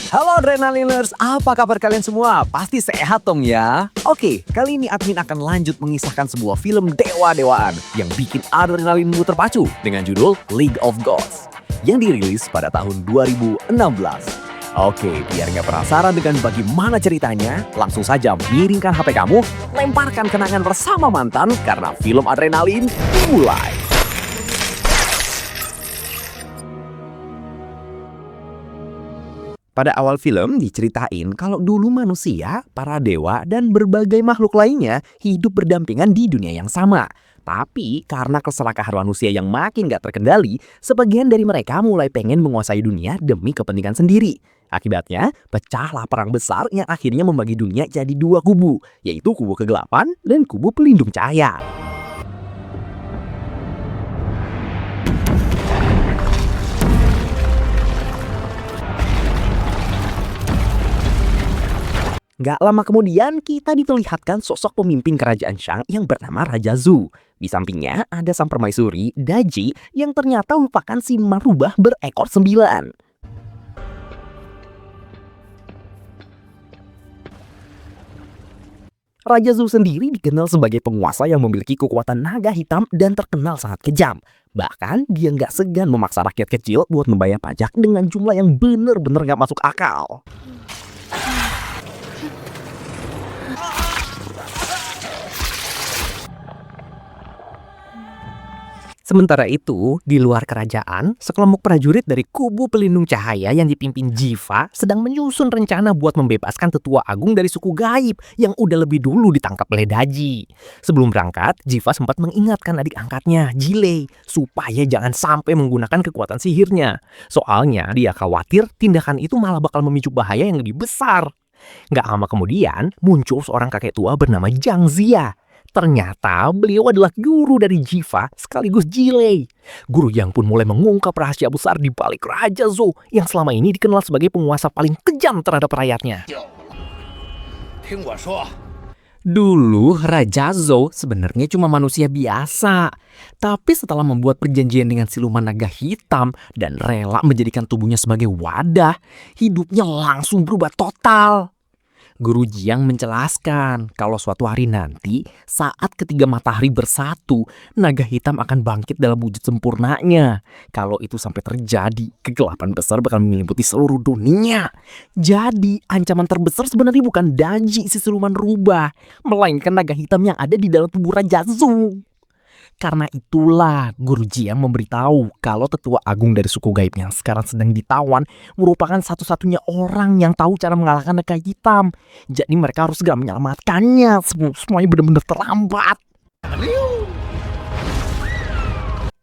Halo Adrenaliners, apa kabar kalian semua? Pasti sehat dong ya? Oke, kali ini admin akan lanjut mengisahkan sebuah film dewa-dewaan yang bikin adrenalinmu terpacu dengan judul League of Gods yang dirilis pada tahun 2016. Oke, biar nggak penasaran dengan bagaimana ceritanya, langsung saja miringkan HP kamu, lemparkan kenangan bersama mantan karena film adrenalin dimulai. Pada awal film diceritain kalau dulu manusia, para dewa, dan berbagai makhluk lainnya hidup berdampingan di dunia yang sama. Tapi karena keserakahan manusia yang makin gak terkendali, sebagian dari mereka mulai pengen menguasai dunia demi kepentingan sendiri. Akibatnya, pecahlah perang besar yang akhirnya membagi dunia jadi dua kubu, yaitu kubu kegelapan dan kubu pelindung cahaya. Gak lama kemudian kita diperlihatkan sosok pemimpin kerajaan Shang yang bernama Raja Zhu. Di sampingnya ada sang permaisuri, Daji, yang ternyata merupakan si marubah berekor 9. Raja Zhu sendiri dikenal sebagai penguasa yang memiliki kekuatan naga hitam dan terkenal sangat kejam. Bahkan dia gak segan memaksa rakyat kecil buat membayar pajak dengan jumlah yang bener-bener gak masuk akal. Sementara itu, di luar kerajaan, sekelompok prajurit dari kubu pelindung cahaya yang dipimpin Jiva sedang menyusun rencana buat membebaskan tetua agung dari suku gaib yang udah lebih dulu ditangkap oleh Daji. Sebelum berangkat, Jiva sempat mengingatkan adik angkatnya, Jilei, supaya jangan sampai menggunakan kekuatan sihirnya. Soalnya dia khawatir tindakan itu malah bakal memicu bahaya yang lebih besar. Gak lama kemudian, muncul seorang kakek tua bernama Jiang Zia. Ternyata beliau adalah guru dari Jiva sekaligus Jilei. Guru yang pun mulai mengungkap rahasia besar di balik Raja Zhou yang selama ini dikenal sebagai penguasa paling kejam terhadap rakyatnya. Dulu Raja Zhou sebenarnya cuma manusia biasa. Tapi setelah membuat perjanjian dengan siluman naga hitam dan rela menjadikan tubuhnya sebagai wadah, hidupnya langsung berubah total. Guru Jiang menjelaskan kalau suatu hari nanti saat ketiga matahari bersatu, naga hitam akan bangkit dalam wujud sempurnanya. Kalau itu sampai terjadi, kegelapan besar bakal menyelimuti seluruh dunia. Jadi ancaman terbesar sebenarnya bukan Daji si siluman rubah, melainkan naga hitam yang ada di dalam tubuh Raja Zhou. Karena itulah Guru Jiang memberitahu kalau tetua agung dari suku gaib yang sekarang sedang ditawan merupakan satu-satunya orang yang tahu cara mengalahkan naga hitam. Jadi mereka harus segera menyelamatkannya. Semuanya benar-benar terlambat.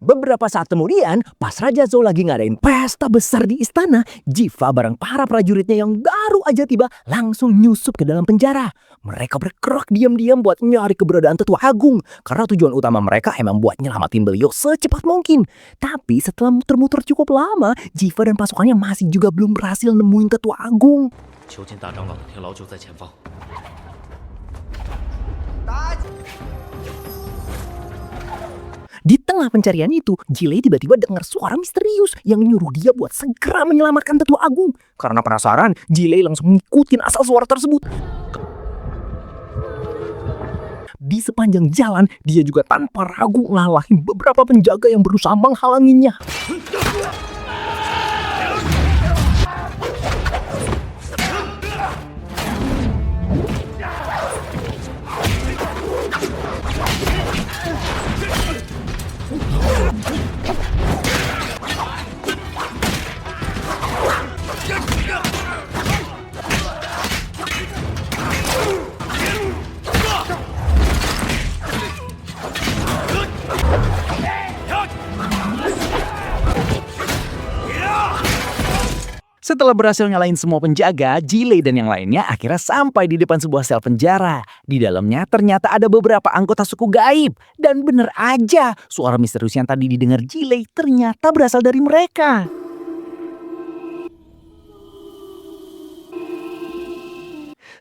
Beberapa saat kemudian, pas Raja Zhou lagi ngadain pesta besar di istana, Jiva bareng para prajuritnya yang baru aja tiba langsung nyusup ke dalam penjara. Mereka bergerak diam-diam buat nyari keberadaan tetua agung, karena tujuan utama mereka emang buat nyelamatin beliau secepat mungkin. Tapi setelah muter-muter cukup lama, Jiva dan pasukannya masih juga belum berhasil nemuin tetua agung. Di tengah pencarian itu, Jilei tiba-tiba dengar suara misterius yang nyuruh dia buat segera menyelamatkan tetua agung. Karena penasaran, Jilei langsung ngikutin asal suara tersebut. Di sepanjang jalan, dia juga tanpa ragu ngalahin beberapa penjaga yang berusaha menghalanginya. Setelah berhasil nyalain semua penjaga, Jilei dan yang lainnya akhirnya sampai di depan sebuah sel penjara. Di dalamnya ternyata ada beberapa anggota suku gaib. Dan bener aja, suara misterius yang tadi didengar Jilei ternyata berasal dari mereka.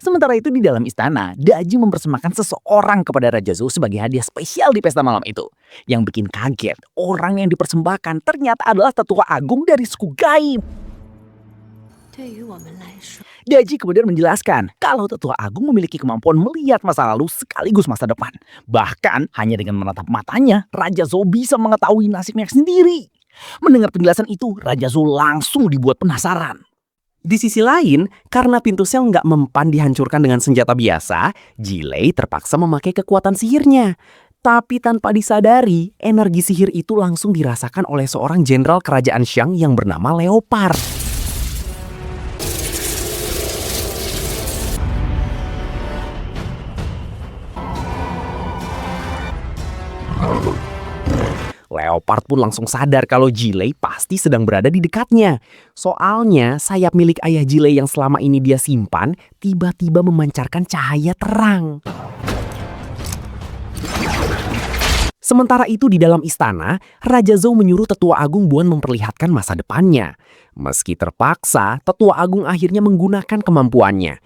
Sementara itu di dalam istana, Daji mempersembahkan seseorang kepada Raja Zhou sebagai hadiah spesial di pesta malam itu. Yang bikin kaget, orang yang dipersembahkan ternyata adalah tetua agung dari suku gaib. Daji kemudian menjelaskan kalau Tetua Agung memiliki kemampuan melihat masa lalu sekaligus masa depan. Bahkan hanya dengan menatap matanya, Raja Zhou bisa mengetahui nasibnya sendiri. Mendengar penjelasan itu, Raja Zhou langsung dibuat penasaran. Di sisi lain, karena pintu sel nggak mempan dihancurkan dengan senjata biasa, Jilei terpaksa memakai kekuatan sihirnya. Tapi tanpa disadari, energi sihir itu langsung dirasakan oleh seorang jenderal kerajaan Xiang yang bernama Leopard. Leopard pun langsung sadar kalau Jilei pasti sedang berada di dekatnya. Soalnya sayap milik ayah Jilei yang selama ini dia simpan tiba-tiba memancarkan cahaya terang. Sementara itu di dalam istana, Raja Zhou menyuruh Tetua Agung Buan memperlihatkan masa depannya. Meski terpaksa, Tetua Agung akhirnya menggunakan kemampuannya.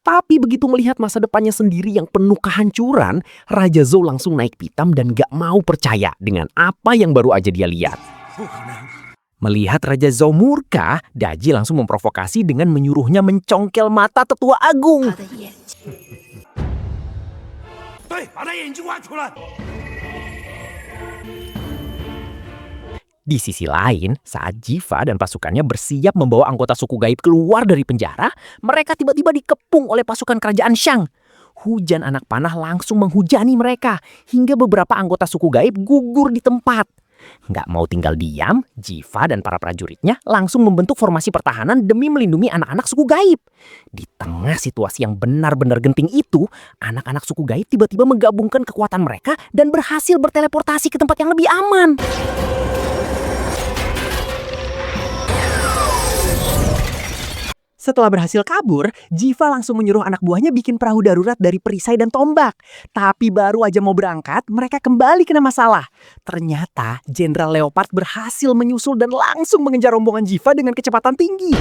Tapi begitu melihat masa depannya sendiri yang penuh kehancuran, Raja Zhou langsung naik pitam dan gak mau percaya dengan apa yang baru aja dia lihat. Melihat Raja Zhou murka, Daji langsung memprovokasi dengan menyuruhnya mencongkel mata Tetua Agung. Di sisi lain, saat Jiva dan pasukannya bersiap membawa anggota suku gaib keluar dari penjara, mereka tiba-tiba dikepung oleh pasukan kerajaan Xiang. Hujan anak panah langsung menghujani mereka, hingga beberapa anggota suku gaib gugur di tempat. Nggak mau tinggal diam, Jiva dan para prajuritnya langsung membentuk formasi pertahanan demi melindungi anak-anak suku gaib. Di tengah situasi yang benar-benar genting itu, anak-anak suku gaib tiba-tiba menggabungkan kekuatan mereka dan berhasil berteleportasi ke tempat yang lebih aman. Setelah berhasil kabur, Jiva langsung menyuruh anak buahnya bikin perahu darurat dari perisai dan tombak. Tapi baru aja mau berangkat, mereka kembali kena masalah. Ternyata Jenderal Leopard berhasil menyusul dan langsung mengejar rombongan Jiva dengan kecepatan tinggi.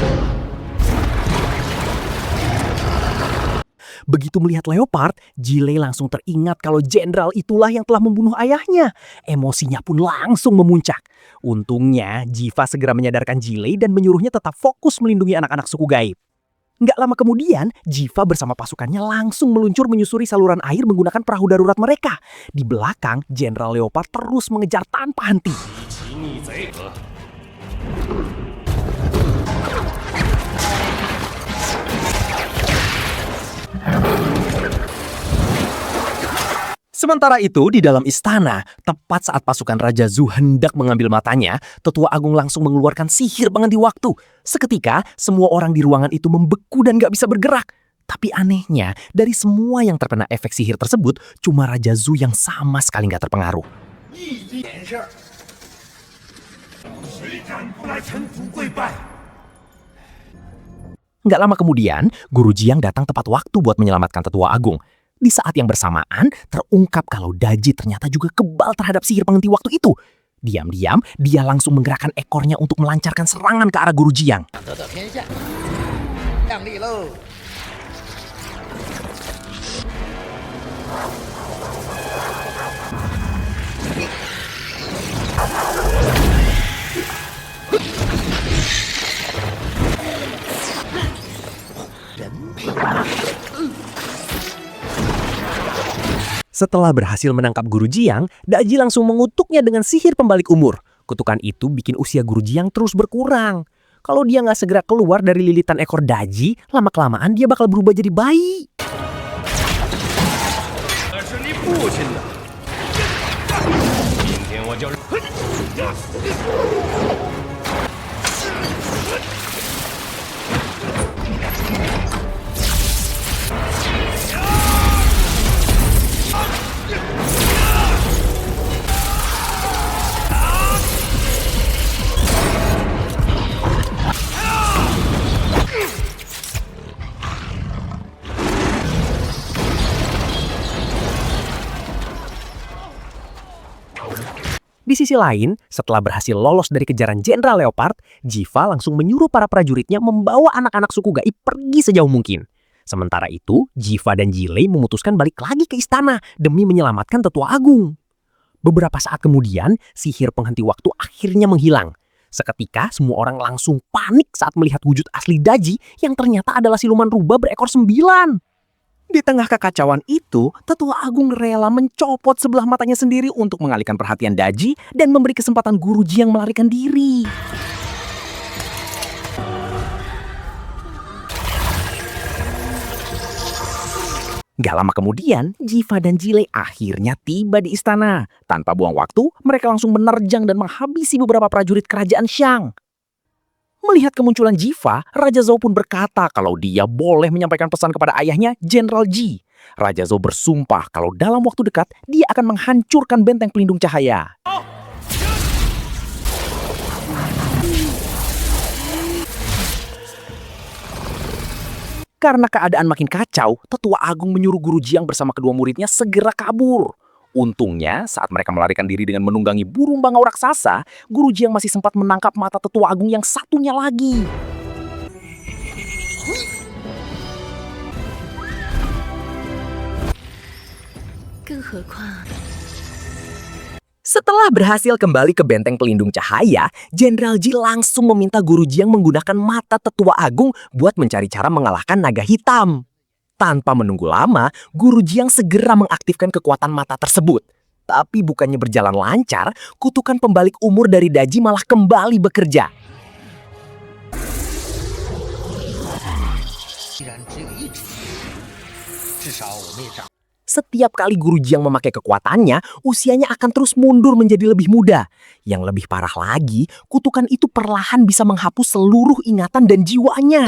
Begitu melihat Leopard, Jilei langsung teringat kalau jenderal itulah yang telah membunuh ayahnya. Emosinya pun langsung memuncak. Untungnya, Jiva segera menyadarkan Jilei dan menyuruhnya tetap fokus melindungi anak-anak suku gaib. Nggak lama kemudian, Jiva bersama pasukannya langsung meluncur menyusuri saluran air menggunakan perahu darurat mereka. Di belakang, Jenderal Leopard terus mengejar tanpa henti. Sementara itu di dalam istana, tepat saat pasukan Raja Zhou hendak mengambil matanya, Tetua Agung langsung mengeluarkan sihir penghenti waktu. Seketika, semua orang di ruangan itu membeku dan gak bisa bergerak. Tapi anehnya, dari semua yang terkena efek sihir tersebut, cuma Raja Zhou yang sama sekali gak terpengaruh. Gak lama kemudian, Guru Jiang datang tepat waktu buat menyelamatkan Tetua Agung. Di saat yang bersamaan, terungkap kalau Daji ternyata juga kebal terhadap sihir penghenti waktu itu. Diam-diam, dia langsung menggerakkan ekornya untuk melancarkan serangan ke arah Guru Jiang. Setelah berhasil menangkap Guru Jiang, Daji langsung mengutuknya dengan sihir pembalik umur. Kutukan itu bikin usia Guru Jiang terus berkurang. Kalau dia nggak segera keluar dari lilitan ekor Daji, lama-kelamaan dia bakal berubah jadi bayi. Di sisi lain, setelah berhasil lolos dari kejaran Jenderal Leopard, Jiva langsung menyuruh para prajuritnya membawa anak-anak suku gaib pergi sejauh mungkin. Sementara itu, Jiva dan Jilei memutuskan balik lagi ke istana demi menyelamatkan Tetua Agung. Beberapa saat kemudian, sihir penghenti waktu akhirnya menghilang. Seketika semua orang langsung panik saat melihat wujud asli Daji yang ternyata adalah siluman rubah berekor 9. Di tengah kekacauan itu, Tetua Agung rela mencopot sebelah matanya sendiri untuk mengalihkan perhatian Daji dan memberi kesempatan Guru Jiang melarikan diri. Gak lama kemudian, Jiva dan Jilei akhirnya tiba di istana. Tanpa buang waktu, mereka langsung menerjang dan menghabisi beberapa prajurit kerajaan Xiang. Melihat kemunculan Jiva, Raja Zhou pun berkata kalau dia boleh menyampaikan pesan kepada ayahnya, Jenderal Ji. Raja Zhou bersumpah kalau dalam waktu dekat, dia akan menghancurkan benteng pelindung cahaya. Karena keadaan makin kacau, Tetua Agung menyuruh Guru Jiang bersama kedua muridnya segera kabur. Untungnya, saat mereka melarikan diri dengan menunggangi burung bangau raksasa, Guru Jiang masih sempat menangkap mata Tetua Agung yang satunya lagi. Setelah berhasil kembali ke benteng pelindung cahaya, Jenderal Ji langsung meminta Guru Jiang menggunakan mata Tetua Agung buat mencari cara mengalahkan naga hitam. Tanpa menunggu lama, Guru Jiang segera mengaktifkan kekuatan mata tersebut. Tapi bukannya berjalan lancar, kutukan pembalik umur dari Daji malah kembali bekerja. Setiap kali Guru Jiang memakai kekuatannya, usianya akan terus mundur menjadi lebih muda. Yang lebih parah lagi, kutukan itu perlahan bisa menghapus seluruh ingatan dan jiwanya.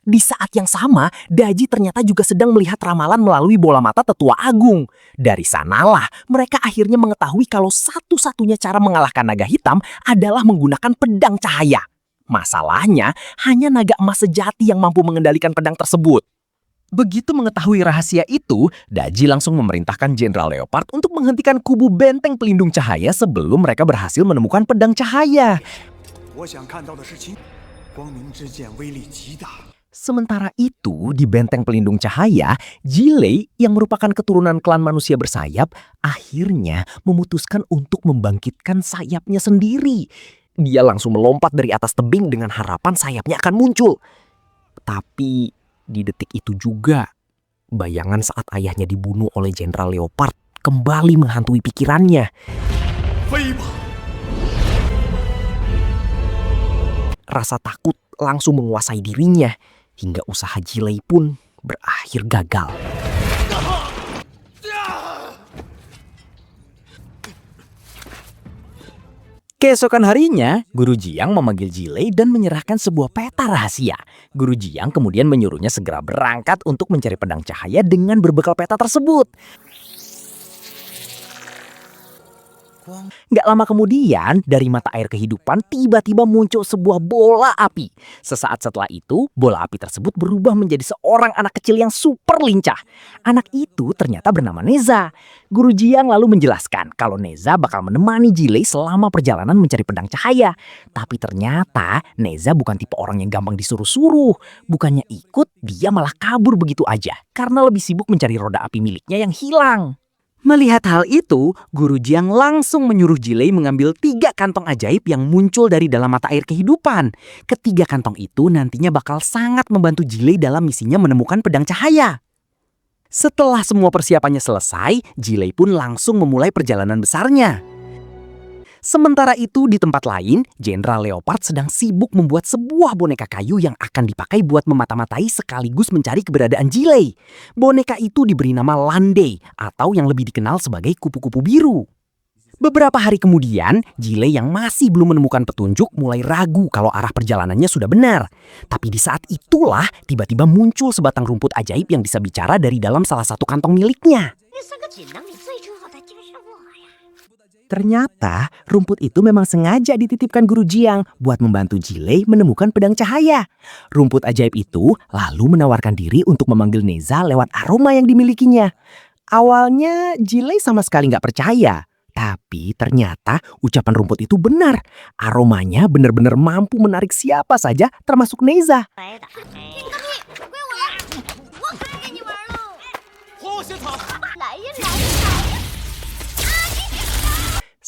Di saat yang sama, Daji ternyata juga sedang melihat ramalan melalui bola mata Tetua Agung. Dari sanalah, mereka akhirnya mengetahui kalau satu-satunya cara mengalahkan naga hitam adalah menggunakan pedang cahaya. Masalahnya, hanya naga emas sejati yang mampu mengendalikan pedang tersebut. Begitu mengetahui rahasia itu, Daji langsung memerintahkan Jenderal Leopard untuk menghentikan kubu benteng pelindung cahaya sebelum mereka berhasil menemukan pedang cahaya. Sementara itu, di benteng pelindung cahaya, Jilei yang merupakan keturunan klan manusia bersayap akhirnya memutuskan untuk membangkitkan sayapnya sendiri. Dia langsung melompat dari atas tebing dengan harapan sayapnya akan muncul. Tapi di detik itu juga, bayangan saat ayahnya dibunuh oleh Jenderal Leopard kembali menghantui pikirannya. Rasa takut langsung menguasai dirinya, hingga usaha Jilei pun berakhir gagal. Keesokan harinya, Guru Jiang memanggil Jilei dan menyerahkan sebuah peta rahasia. Guru Jiang kemudian menyuruhnya segera berangkat untuk mencari pedang cahaya dengan berbekal peta tersebut. Gak lama kemudian, dari mata air kehidupan tiba-tiba muncul sebuah bola api. Sesaat setelah itu, bola api tersebut berubah menjadi seorang anak kecil yang super lincah. Anak itu ternyata bernama Neza. Guru Jiang lalu menjelaskan kalau Neza bakal menemani Jilei selama perjalanan mencari pedang cahaya. Tapi ternyata Neza bukan tipe orang yang gampang disuruh-suruh. Bukannya ikut, dia malah kabur begitu aja karena lebih sibuk mencari roda api miliknya yang hilang. Melihat hal itu, Guru Jiang langsung menyuruh Jilei mengambil 3 kantong ajaib yang muncul dari dalam mata air kehidupan. Ketiga kantong itu nantinya bakal sangat membantu Jilei dalam misinya menemukan pedang cahaya. Setelah semua persiapannya selesai, Jilei pun langsung memulai perjalanan besarnya. Sementara itu di tempat lain, Jenderal Leopard sedang sibuk membuat sebuah boneka kayu yang akan dipakai buat memata-matai sekaligus mencari keberadaan Jilei. Boneka itu diberi nama Lande atau yang lebih dikenal sebagai kupu-kupu biru. Beberapa hari kemudian, Jilei yang masih belum menemukan petunjuk mulai ragu kalau arah perjalanannya sudah benar. Tapi di saat itulah tiba-tiba muncul sebatang rumput ajaib yang bisa bicara dari dalam salah satu kantong miliknya. Ternyata rumput itu memang sengaja dititipkan Guru Jiang buat membantu Jilei menemukan pedang cahaya. Rumput ajaib itu lalu menawarkan diri untuk memanggil Neza lewat aroma yang dimilikinya. Awalnya Jilei sama sekali nggak percaya. Tapi ternyata ucapan rumput itu benar. Aromanya benar-benar mampu menarik siapa saja termasuk Neza.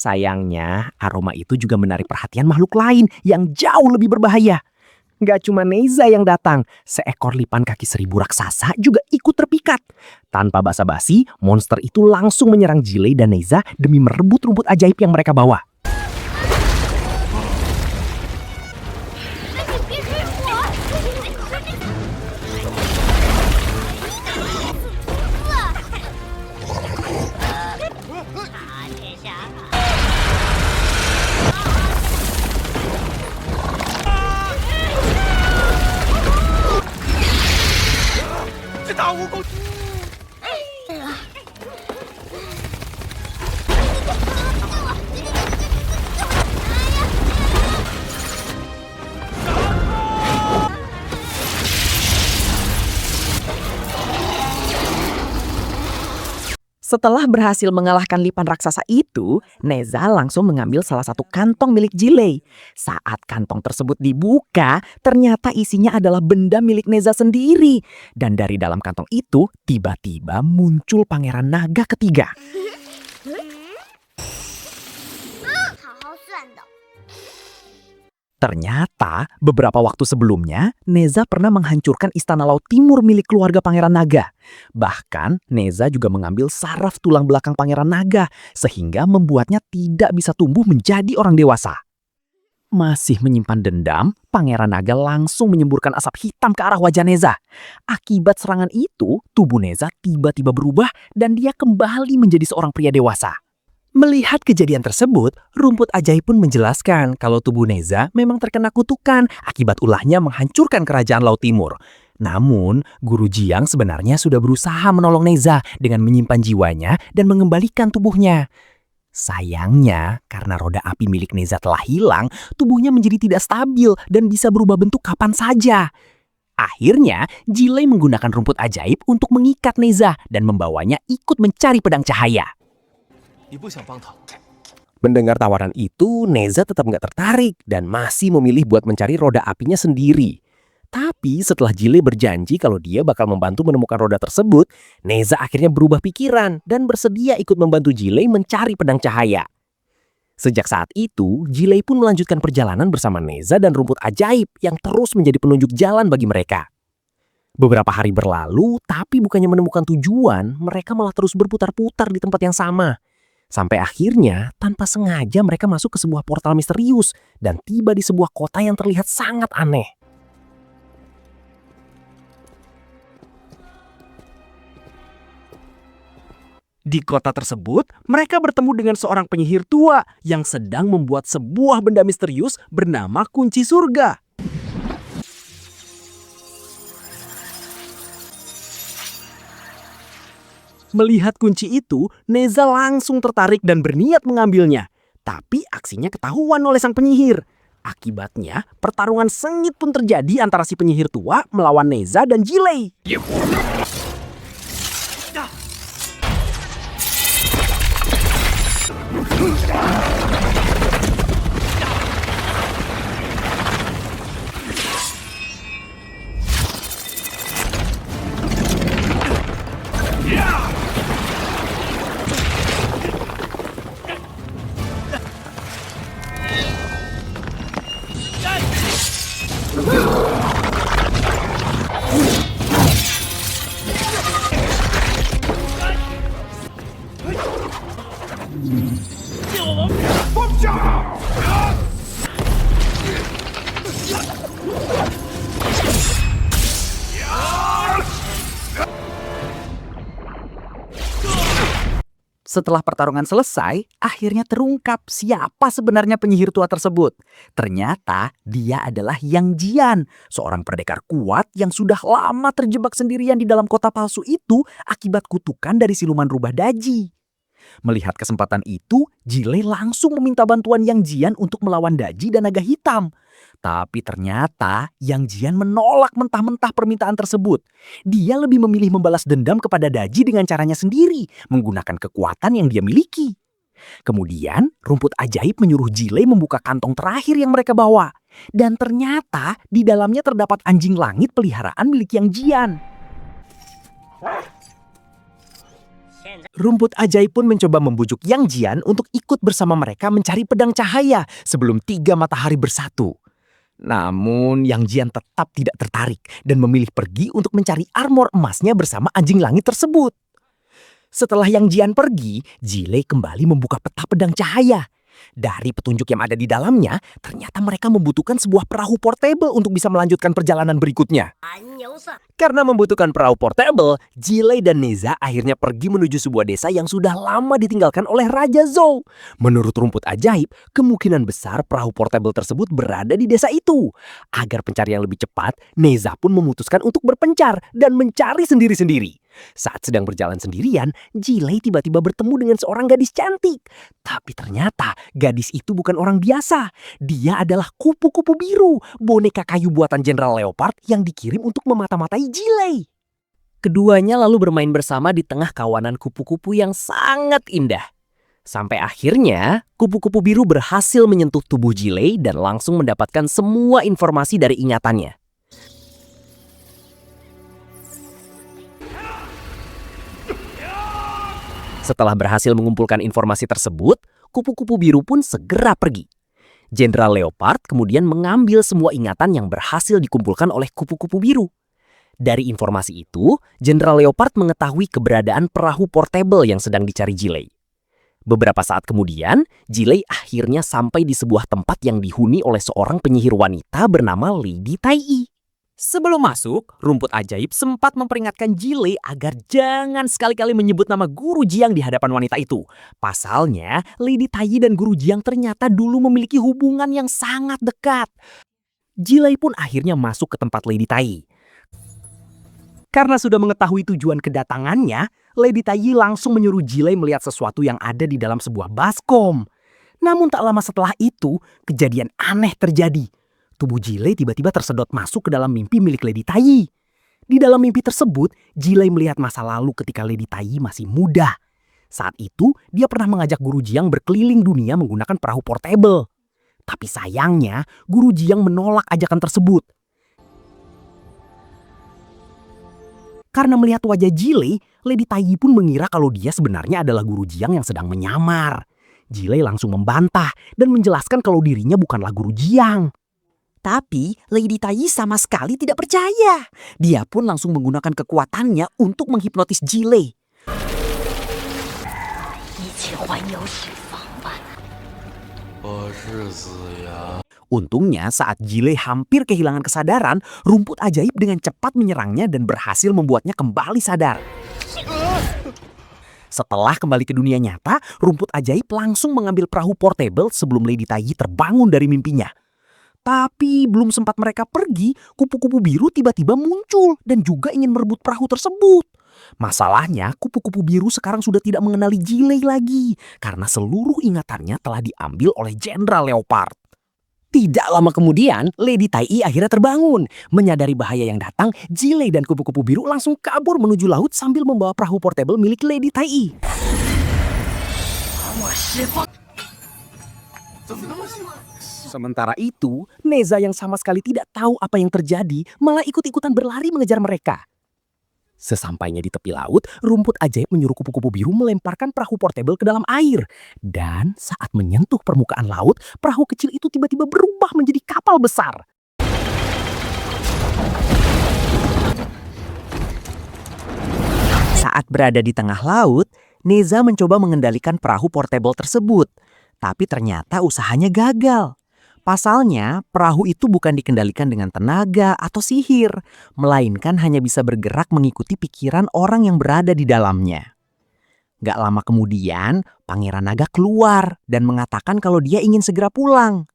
Sayangnya, aroma itu juga menarik perhatian makhluk lain yang jauh lebih berbahaya. Gak cuma Neza yang datang, seekor lipan kaki seribu raksasa juga ikut terpikat. Tanpa basa-basi, monster itu langsung menyerang Jilei dan Neza demi merebut rumput ajaib yang mereka bawa. Setelah berhasil mengalahkan lipan raksasa itu, Neza langsung mengambil salah satu kantong milik Jilei. Saat kantong tersebut dibuka, ternyata isinya adalah benda milik Neza sendiri. Dan dari dalam kantong itu, tiba-tiba muncul pangeran naga ketiga. Ternyata, beberapa waktu sebelumnya, Neza pernah menghancurkan istana laut timur milik keluarga Pangeran Naga. Bahkan, Neza juga mengambil saraf tulang belakang Pangeran Naga, sehingga membuatnya tidak bisa tumbuh menjadi orang dewasa. Masih menyimpan dendam, Pangeran Naga langsung menyemburkan asap hitam ke arah wajah Neza. Akibat serangan itu, tubuh Neza tiba-tiba berubah dan dia kembali menjadi seorang pria dewasa. Melihat kejadian tersebut, rumput ajaib pun menjelaskan kalau tubuh Neza memang terkena kutukan akibat ulahnya menghancurkan kerajaan Laut Timur. Namun, Guru Jiang sebenarnya sudah berusaha menolong Neza dengan menyimpan jiwanya dan mengembalikan tubuhnya. Sayangnya, karena roda api milik Neza telah hilang, tubuhnya menjadi tidak stabil dan bisa berubah bentuk kapan saja. Akhirnya, Jilei menggunakan rumput ajaib untuk mengikat Neza dan membawanya ikut mencari pedang cahaya. Mendengar tawaran itu, Neza tetap nggak tertarik dan masih memilih buat mencari roda apinya sendiri. Tapi setelah Jilei berjanji kalau dia bakal membantu menemukan roda tersebut, Neza akhirnya berubah pikiran dan bersedia ikut membantu Jilei mencari pedang cahaya. Sejak saat itu, Jilei pun melanjutkan perjalanan bersama Neza dan rumput ajaib yang terus menjadi penunjuk jalan bagi mereka. Beberapa hari berlalu, tapi bukannya menemukan tujuan, mereka malah terus berputar-putar di tempat yang sama. Sampai akhirnya, tanpa sengaja mereka masuk ke sebuah portal misterius dan tiba di sebuah kota yang terlihat sangat aneh. Di kota tersebut, mereka bertemu dengan seorang penyihir tua yang sedang membuat sebuah benda misterius bernama kunci surga. Melihat kunci itu, Neza langsung tertarik dan berniat mengambilnya. Tapi aksinya ketahuan oleh sang penyihir. Akibatnya, pertarungan sengit pun terjadi antara si penyihir tua melawan Neza dan Jilei. Setelah pertarungan selesai, akhirnya terungkap siapa sebenarnya penyihir tua tersebut. Ternyata dia adalah Yang Jian, seorang pendekar kuat yang sudah lama terjebak sendirian di dalam kota palsu itu akibat kutukan dari siluman rubah Daji. Melihat kesempatan itu, Jilei langsung meminta bantuan Yang Jian untuk melawan Daji dan naga hitam. Tapi ternyata Yang Jian menolak mentah-mentah permintaan tersebut. Dia lebih memilih membalas dendam kepada Daji dengan caranya sendiri, menggunakan kekuatan yang dia miliki. Kemudian, rumput ajaib menyuruh Jilei membuka kantong terakhir yang mereka bawa. Dan ternyata di dalamnya terdapat anjing langit peliharaan milik Yang Jian. Rumput ajaib pun mencoba membujuk Yang Jian untuk ikut bersama mereka mencari pedang cahaya sebelum 3 matahari bersatu. Namun Yang Jian tetap tidak tertarik dan memilih pergi untuk mencari armor emasnya bersama anjing langit tersebut. Setelah Yang Jian pergi, Jilei kembali membuka peta pedang cahaya. Dari petunjuk yang ada di dalamnya, ternyata mereka membutuhkan sebuah perahu portable untuk bisa melanjutkan perjalanan berikutnya. Karena membutuhkan perahu portable, Jilei dan Neza akhirnya pergi menuju sebuah desa yang sudah lama ditinggalkan oleh Raja Zhou. Menurut rumput ajaib, kemungkinan besar perahu portable tersebut berada di desa itu. Agar pencarian lebih cepat, Neza pun memutuskan untuk berpencar dan mencari sendiri-sendiri. Saat sedang berjalan sendirian, Jilei tiba-tiba bertemu dengan seorang gadis cantik. Tapi ternyata gadis itu bukan orang biasa. Dia adalah kupu-kupu biru, boneka kayu buatan Jenderal Leopard yang dikirim untuk memata-matai Jilei. Keduanya lalu bermain bersama di tengah kawanan kupu-kupu yang sangat indah. Sampai akhirnya, kupu-kupu biru berhasil menyentuh tubuh Jilei dan langsung mendapatkan semua informasi dari ingatannya. Setelah berhasil mengumpulkan informasi tersebut, kupu-kupu biru pun segera pergi. Jenderal Leopard kemudian mengambil semua ingatan yang berhasil dikumpulkan oleh kupu-kupu biru. Dari informasi itu, Jenderal Leopard mengetahui keberadaan perahu portable yang sedang dicari Jilei. Beberapa saat kemudian, Jilei akhirnya sampai di sebuah tempat yang dihuni oleh seorang penyihir wanita bernama Lady Tai. Sebelum masuk, rumput ajaib sempat memperingatkan Jilei agar jangan sekali-kali menyebut nama Guru Jiang di hadapan wanita itu. Pasalnya, Lady Tai dan Guru Jiang ternyata dulu memiliki hubungan yang sangat dekat. Jilei pun akhirnya masuk ke tempat Lady Tai. Karena sudah mengetahui tujuan kedatangannya, Lady Tai langsung menyuruh Jilei melihat sesuatu yang ada di dalam sebuah baskom. Namun tak lama setelah itu, kejadian aneh terjadi. Tubuh Jilei tiba-tiba tersedot masuk ke dalam mimpi milik Lady Tai. Di dalam mimpi tersebut, Jilei melihat masa lalu ketika Lady Tai masih muda. Saat itu, dia pernah mengajak Guru Jiang berkeliling dunia menggunakan perahu portable. Tapi sayangnya, Guru Jiang menolak ajakan tersebut. Karena melihat wajah Jilei, Lady Tai pun mengira kalau dia sebenarnya adalah Guru Jiang yang sedang menyamar. Jilei langsung membantah dan menjelaskan kalau dirinya bukanlah Guru Jiang. Tapi Lady Tai sama sekali tidak percaya. Dia pun langsung menggunakan kekuatannya untuk menghipnotis Jilei. Untungnya saat Jilei hampir kehilangan kesadaran, rumput ajaib dengan cepat menyerangnya dan berhasil membuatnya kembali sadar. Setelah kembali ke dunia nyata, rumput ajaib langsung mengambil perahu portable sebelum Lady Tai terbangun dari mimpinya. Tapi belum sempat mereka pergi, kupu-kupu biru tiba-tiba muncul dan juga ingin merebut perahu tersebut. Masalahnya, kupu-kupu biru sekarang sudah tidak mengenali Jilei lagi karena seluruh ingatannya telah diambil oleh Jenderal Leopard. Tidak lama kemudian, Lady Tai akhirnya terbangun. Menyadari bahaya yang datang, Jilei dan kupu-kupu biru langsung kabur menuju laut sambil membawa perahu portable milik Lady Tai. Sementara itu, Neza yang sama sekali tidak tahu apa yang terjadi malah ikut-ikutan berlari mengejar mereka. Sesampainya di tepi laut, rumput ajaib menyuruh kupu-kupu biru melemparkan perahu portable ke dalam air. Dan saat menyentuh permukaan laut, perahu kecil itu tiba-tiba berubah menjadi kapal besar. Saat berada di tengah laut, Neza mencoba mengendalikan perahu portable tersebut. Tapi ternyata usahanya gagal. Pasalnya, perahu itu bukan dikendalikan dengan tenaga atau sihir, melainkan hanya bisa bergerak mengikuti pikiran orang yang berada di dalamnya. Gak lama kemudian, Pangeran Naga keluar dan mengatakan kalau dia ingin segera pulang.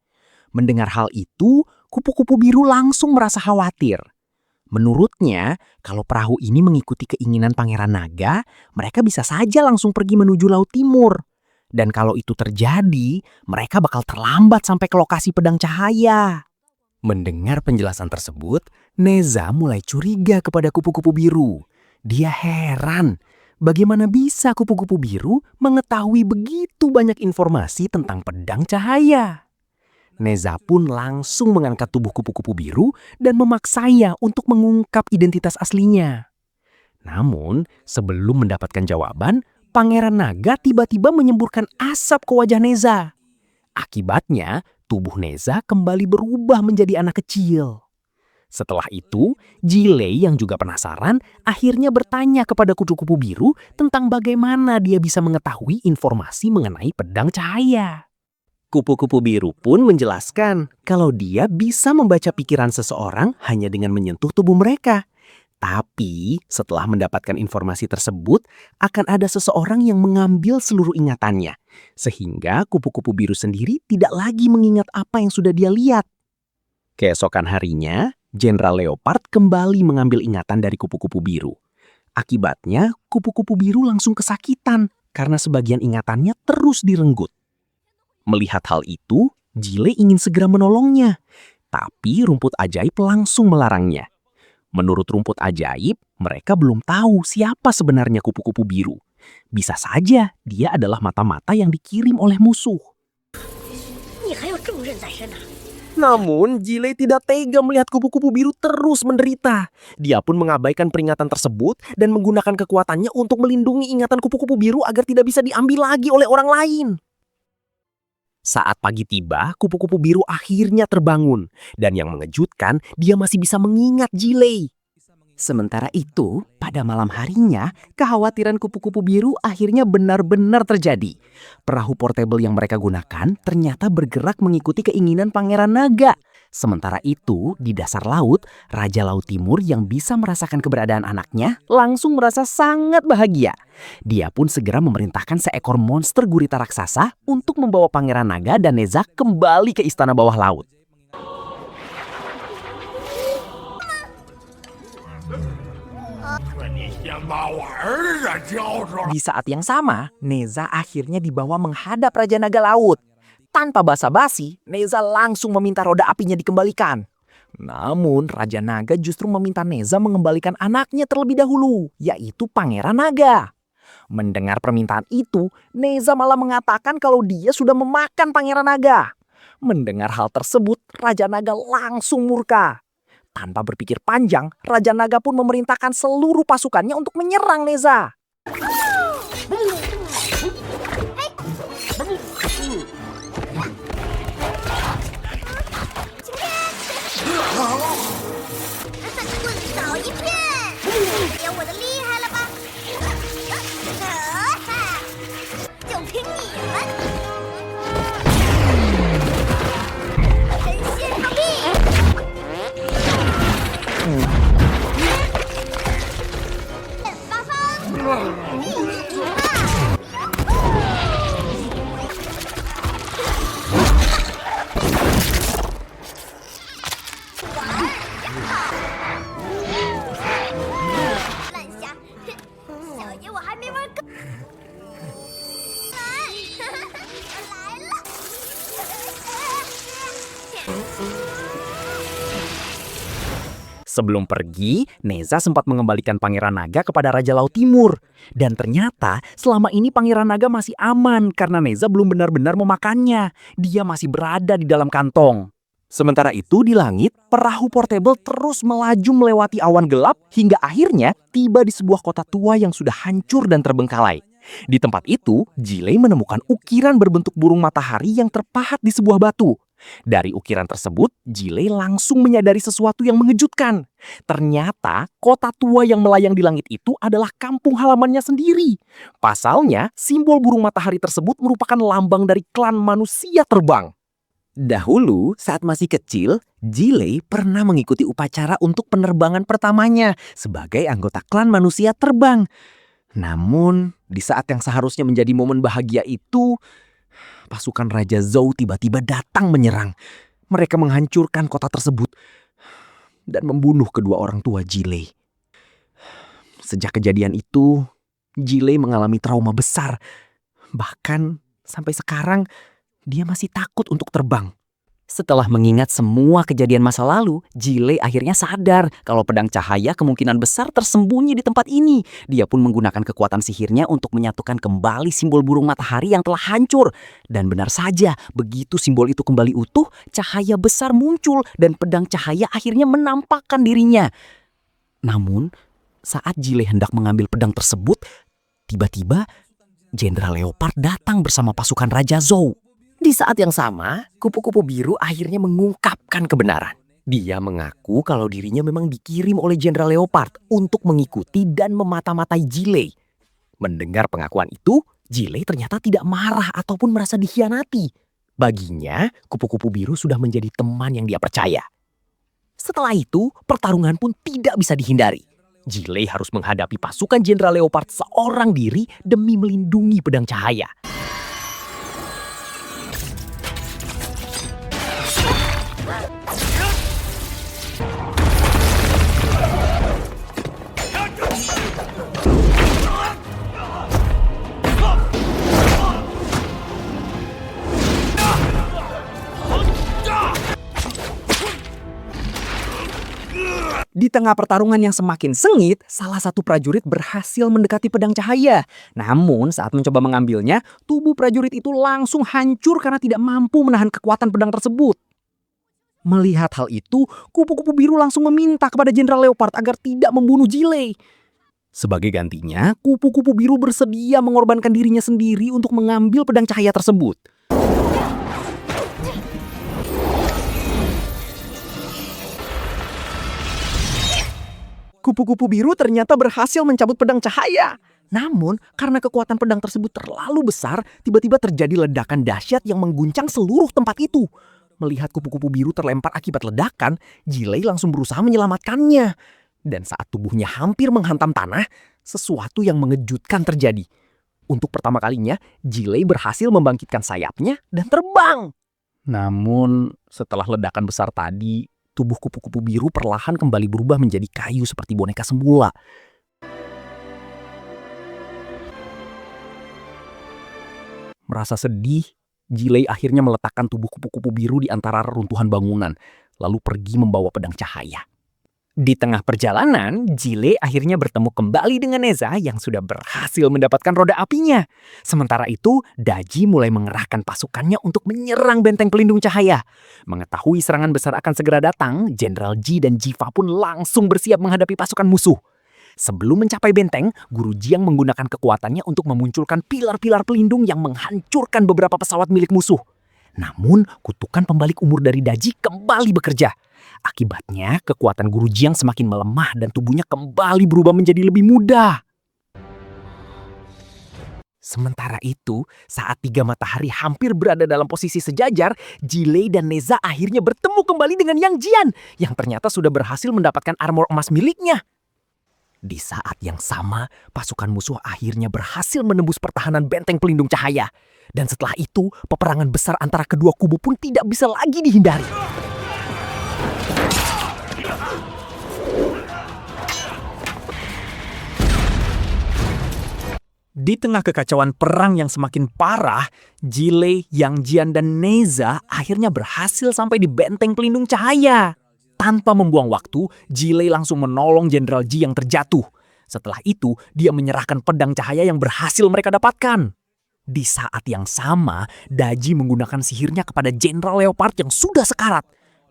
Mendengar hal itu, kupu-kupu biru langsung merasa khawatir. Menurutnya, kalau perahu ini mengikuti keinginan Pangeran Naga, mereka bisa saja langsung pergi menuju Laut Timur. Dan kalau itu terjadi, mereka bakal terlambat sampai ke lokasi pedang cahaya. Mendengar penjelasan tersebut, Neza mulai curiga kepada kupu-kupu biru. Dia heran, bagaimana bisa kupu-kupu biru mengetahui begitu banyak informasi tentang pedang cahaya. Neza pun langsung mengangkat tubuh kupu-kupu biru dan memaksanya untuk mengungkap identitas aslinya. Namun, sebelum mendapatkan jawaban, Pangeran Naga tiba-tiba menyemburkan asap ke wajah Neza. Akibatnya, tubuh Neza kembali berubah menjadi anak kecil. Setelah itu, Jilei yang juga penasaran akhirnya bertanya kepada kupu-kupu biru tentang bagaimana dia bisa mengetahui informasi mengenai pedang cahaya. Kupu-kupu biru pun menjelaskan kalau dia bisa membaca pikiran seseorang hanya dengan menyentuh tubuh mereka. Tapi setelah mendapatkan informasi tersebut, akan ada seseorang yang mengambil seluruh ingatannya. Sehingga kupu-kupu biru sendiri tidak lagi mengingat apa yang sudah dia lihat. Keesokan harinya, Jenderal Leopard kembali mengambil ingatan dari kupu-kupu biru. Akibatnya, kupu-kupu biru langsung kesakitan karena sebagian ingatannya terus direnggut. Melihat hal itu, Jilei ingin segera menolongnya. Tapi rumput ajaib langsung melarangnya. Menurut rumput ajaib, mereka belum tahu siapa sebenarnya kupu-kupu biru. Bisa saja dia adalah mata-mata yang dikirim oleh musuh. Namun, Jilei tidak tega melihat kupu-kupu biru terus menderita. Dia pun mengabaikan peringatan tersebut dan menggunakan kekuatannya untuk melindungi ingatan kupu-kupu biru agar tidak bisa diambil lagi oleh orang lain. Saat pagi tiba, kupu-kupu biru akhirnya terbangun. Dan yang mengejutkan, dia masih bisa mengingat Jilei. Sementara itu, pada malam harinya, kekhawatiran kupu-kupu biru akhirnya benar-benar terjadi. Perahu portable yang mereka gunakan ternyata bergerak mengikuti keinginan Pangeran Naga. Sementara itu, di dasar laut, Raja Laut Timur yang bisa merasakan keberadaan anaknya langsung merasa sangat bahagia. Dia pun segera memerintahkan seekor monster gurita raksasa untuk membawa Pangeran Naga dan Neza kembali ke istana bawah laut. Di saat yang sama, Neza akhirnya dibawa menghadap Raja Naga Laut. Tanpa basa-basi, Neza langsung meminta roda apinya dikembalikan. Namun, Raja Naga justru meminta Neza mengembalikan anaknya terlebih dahulu, yaitu Pangeran Naga. Mendengar permintaan itu, Neza malah mengatakan kalau dia sudah memakan Pangeran Naga. Mendengar hal tersebut, Raja Naga langsung murka. Tanpa berpikir panjang, Raja Naga pun memerintahkan seluruh pasukannya untuk menyerang Neza. Sebelum pergi, Neza sempat mengembalikan Pangeran Naga kepada Raja Laut Timur. Dan ternyata selama ini Pangeran Naga masih aman karena Neza belum benar-benar memakannya. Dia masih berada di dalam kantong. Sementara itu di langit, perahu portable terus melaju melewati awan gelap hingga akhirnya tiba di sebuah kota tua yang sudah hancur dan terbengkalai. Di tempat itu, Jilei menemukan ukiran berbentuk burung matahari yang terpahat di sebuah batu. Dari ukiran tersebut, Jilei langsung menyadari sesuatu yang mengejutkan. Ternyata, kota tua yang melayang di langit itu adalah kampung halamannya sendiri. Pasalnya, simbol burung matahari tersebut merupakan lambang dari klan manusia terbang. Dahulu, saat masih kecil, Jilei pernah mengikuti upacara untuk penerbangan pertamanya sebagai anggota klan manusia terbang. Namun, di saat yang seharusnya menjadi momen bahagia itu, pasukan Raja Zhou tiba-tiba datang menyerang. Mereka menghancurkan kota tersebut dan membunuh kedua orang tua Jilei. Sejak kejadian itu, Jilei mengalami trauma besar. Bahkan sampai sekarang, dia masih takut untuk terbang. Setelah mengingat semua kejadian masa lalu, Jilei akhirnya sadar kalau pedang cahaya kemungkinan besar tersembunyi di tempat ini. Dia pun menggunakan kekuatan sihirnya untuk menyatukan kembali simbol burung matahari yang telah hancur. Dan benar saja, begitu simbol itu kembali utuh, cahaya besar muncul dan pedang cahaya akhirnya menampakkan dirinya. Namun, saat Jilei hendak mengambil pedang tersebut, tiba-tiba Jenderal Leopard datang bersama pasukan Raja Zhou. Di saat yang sama, kupu-kupu biru akhirnya mengungkapkan kebenaran. Dia mengaku kalau dirinya memang dikirim oleh Jenderal Leopard untuk mengikuti dan memata-matai Jilei. Mendengar pengakuan itu, Jilei ternyata tidak marah ataupun merasa dikhianati. Baginya, kupu-kupu biru sudah menjadi teman yang dia percaya. Setelah itu, pertarungan pun tidak bisa dihindari. Jilei harus menghadapi pasukan Jenderal Leopard seorang diri demi melindungi pedang cahaya. Di tengah pertarungan yang semakin sengit, salah satu prajurit berhasil mendekati pedang cahaya. Namun saat mencoba mengambilnya, tubuh prajurit itu langsung hancur karena tidak mampu menahan kekuatan pedang tersebut. Melihat hal itu, kupu-kupu biru langsung meminta kepada Jenderal Leopard agar tidak membunuh Jilei. Sebagai gantinya, kupu-kupu biru bersedia mengorbankan dirinya sendiri untuk mengambil pedang cahaya tersebut. Kupu-kupu biru ternyata berhasil mencabut pedang cahaya. Namun, karena kekuatan pedang tersebut terlalu besar, tiba-tiba terjadi ledakan dahsyat yang mengguncang seluruh tempat itu. Melihat kupu-kupu biru terlempar akibat ledakan, Jilei langsung berusaha menyelamatkannya. Dan saat tubuhnya hampir menghantam tanah, sesuatu yang mengejutkan terjadi. Untuk pertama kalinya, Jilei berhasil membangkitkan sayapnya dan terbang. Namun, setelah ledakan besar tadi, tubuh kupu-kupu biru perlahan kembali berubah menjadi kayu seperti boneka semula. Merasa sedih, Jilei akhirnya meletakkan tubuh kupu-kupu biru di antara reruntuhan bangunan, lalu pergi membawa pedang cahaya. Di tengah perjalanan, Jilei akhirnya bertemu kembali dengan Neza yang sudah berhasil mendapatkan roda apinya. Sementara itu, Daji mulai mengerahkan pasukannya untuk menyerang benteng pelindung cahaya. Mengetahui serangan besar akan segera datang, Jenderal Ji dan Jiva pun langsung bersiap menghadapi pasukan musuh. Sebelum mencapai benteng, Guru Jiang menggunakan kekuatannya untuk memunculkan pilar-pilar pelindung yang menghancurkan beberapa pesawat milik musuh. Namun, kutukan pembalik umur dari Daji kembali bekerja. Akibatnya, kekuatan Guru Jiang semakin melemah dan tubuhnya kembali berubah menjadi lebih muda. Sementara itu, saat 3 matahari hampir berada dalam posisi sejajar, Jilei dan Neza akhirnya bertemu kembali dengan Yang Jian, yang ternyata sudah berhasil mendapatkan armor emas miliknya. Di saat yang sama, pasukan musuh akhirnya berhasil menembus pertahanan benteng pelindung cahaya. Dan setelah itu, peperangan besar antara kedua kubu pun tidak bisa lagi dihindari. Di tengah kekacauan perang yang semakin parah, Jilei, Yang Jian, dan Neza akhirnya berhasil sampai di benteng pelindung cahaya. Tanpa membuang waktu, Jilei langsung menolong Jenderal Ji yang terjatuh. Setelah itu, dia menyerahkan pedang cahaya yang berhasil mereka dapatkan. Di saat yang sama, Daji menggunakan sihirnya kepada Jenderal Leopard yang sudah sekarat.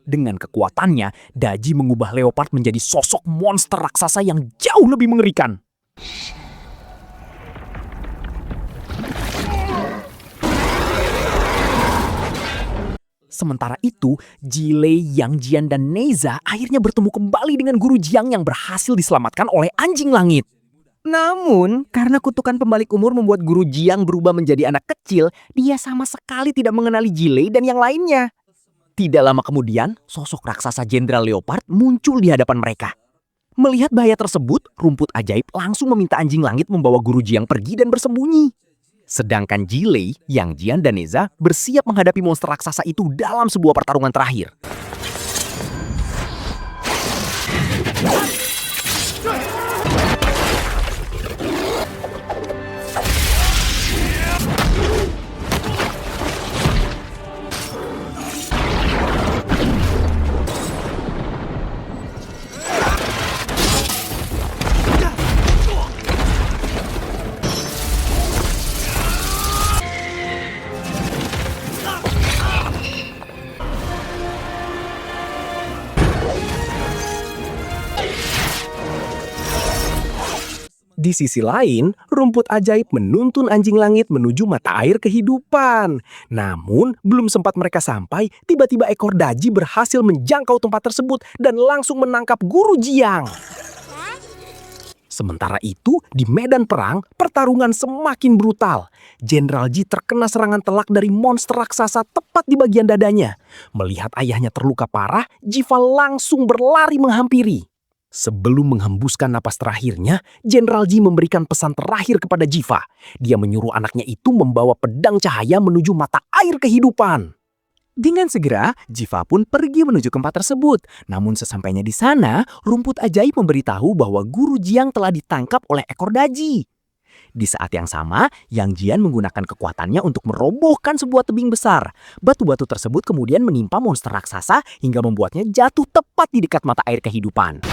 Dengan kekuatannya, Daji mengubah Leopard menjadi sosok monster raksasa yang jauh lebih mengerikan. Sementara itu, Jilei, Yang Jian, dan Neza akhirnya bertemu kembali dengan Guru Jiang yang berhasil diselamatkan oleh anjing langit. Namun, karena kutukan pembalik umur membuat Guru Jiang berubah menjadi anak kecil, dia sama sekali tidak mengenali Jilei dan yang lainnya. Tidak lama kemudian, sosok raksasa Jenderal Leopard muncul di hadapan mereka. Melihat bahaya tersebut, rumput ajaib langsung meminta anjing langit membawa Guru Jiang pergi dan bersembunyi. Sedangkan Jilei, Yang Jian, dan Neza bersiap menghadapi monster raksasa itu dalam sebuah pertarungan terakhir. Di sisi lain, rumput ajaib menuntun anjing langit menuju mata air kehidupan. Namun, belum sempat mereka sampai, tiba-tiba ekor Daji berhasil menjangkau tempat tersebut dan langsung menangkap Guru Jiang. Sementara itu, di medan perang, pertarungan semakin brutal. Jenderal Ji terkena serangan telak dari monster raksasa tepat di bagian dadanya. Melihat ayahnya terluka parah, Jiva langsung berlari menghampiri. Sebelum menghembuskan napas terakhirnya, Jenderal Ji memberikan pesan terakhir kepada Jiva. Dia menyuruh anaknya itu membawa pedang cahaya menuju mata air kehidupan. Dengan segera, Jiva pun pergi menuju tempat tersebut. Namun sesampainya di sana, rumput ajaib memberitahu bahwa Guru Jiang telah ditangkap oleh ekor Daji. Di saat yang sama, Yang Jian menggunakan kekuatannya untuk merobohkan sebuah tebing besar. Batu-batu tersebut kemudian menimpa monster raksasa hingga membuatnya jatuh tepat di dekat mata air kehidupan.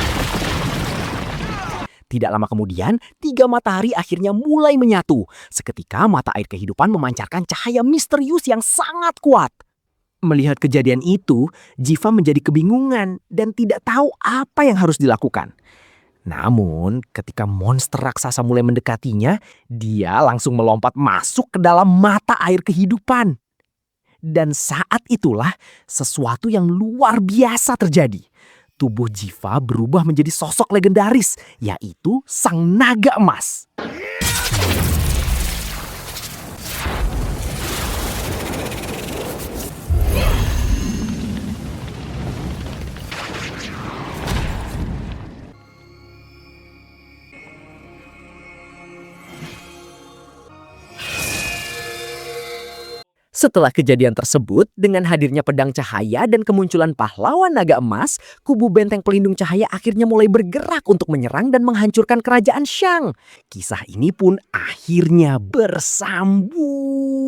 Tidak lama kemudian, 3 matahari akhirnya mulai menyatu. Seketika mata air kehidupan memancarkan cahaya misterius yang sangat kuat. Melihat kejadian itu, Jiva menjadi kebingungan dan tidak tahu apa yang harus dilakukan. Namun, ketika monster raksasa mulai mendekatinya, dia langsung melompat masuk ke dalam mata air kehidupan. Dan saat itulah sesuatu yang luar biasa terjadi. Tubuh Jiva berubah menjadi sosok legendaris, yaitu Sang Naga Emas. Setelah kejadian tersebut, dengan hadirnya pedang cahaya dan kemunculan pahlawan naga emas, kubu benteng pelindung cahaya akhirnya mulai bergerak untuk menyerang dan menghancurkan kerajaan Shang. Kisah ini pun akhirnya bersambung.